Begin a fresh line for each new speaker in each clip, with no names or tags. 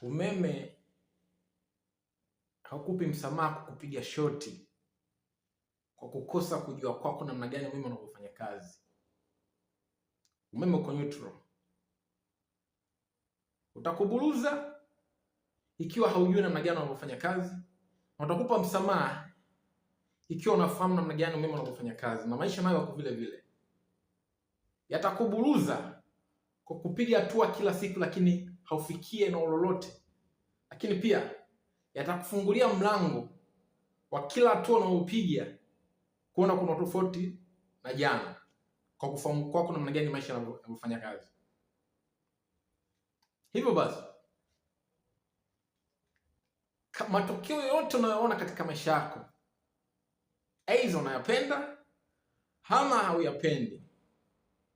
Umeme haukupi msamaha kukupiga shoti kwa kukosa kujua kwako namna gani umeme unavyofanya kazi. Umeme uko neutral. Utakuburuza ikiwa haujui namna gani unavyofanya kazi, na utakupa msamaha ikiwa unafahamu namna gani umeme unavyofanya kazi, na maisha nayo yako vile vile. Yatakuburuza kwa kupiga hatua kila siku lakini haufikie eneo lolote, lakini pia yatakufungulia mlango wa kila hatua unayopiga kuona kuna tofauti na jana, kwa kufahamu kwako namna gani maisha yanavyofanya kazi. Hivyo basi, matokeo yote unayoona katika maisha yako, aidha unayapenda ama hauyapendi,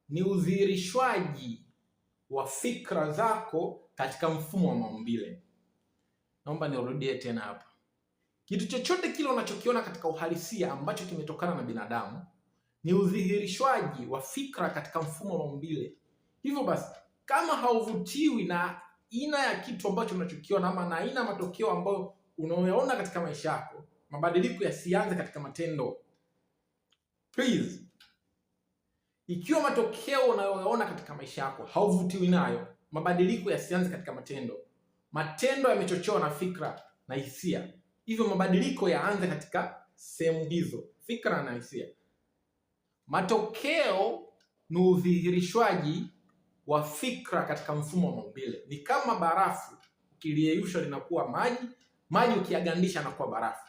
ni udhihirishwaji wa fikra zako katika mfumo wa maumbile. Naomba nirudie tena hapa. Kitu chochote kile unachokiona katika uhalisia ambacho kimetokana na binadamu ni udhihirishwaji wa fikra katika mfumo wa maumbile. Hivyo basi, kama hauvutiwi na aina ya kitu ambacho unachokiona ama na aina matokeo ambayo unayoona katika maisha yako, mabadiliko yasianze katika matendo. Please. Ikiwa matokeo unayoona katika maisha yako hauvutiwi nayo, mabadiliko yasianze katika matendo. Matendo yamechochewa na fikra na hisia. Hivyo mabadiliko yaanze katika sehemu hizo, fikra na hisia. Matokeo ni udhihirishwaji wa fikra katika mfumo wa maumbile. Ni kama barafu, ukiliyeyusha linakuwa maji, maji ukiyagandisha yanakuwa barafu.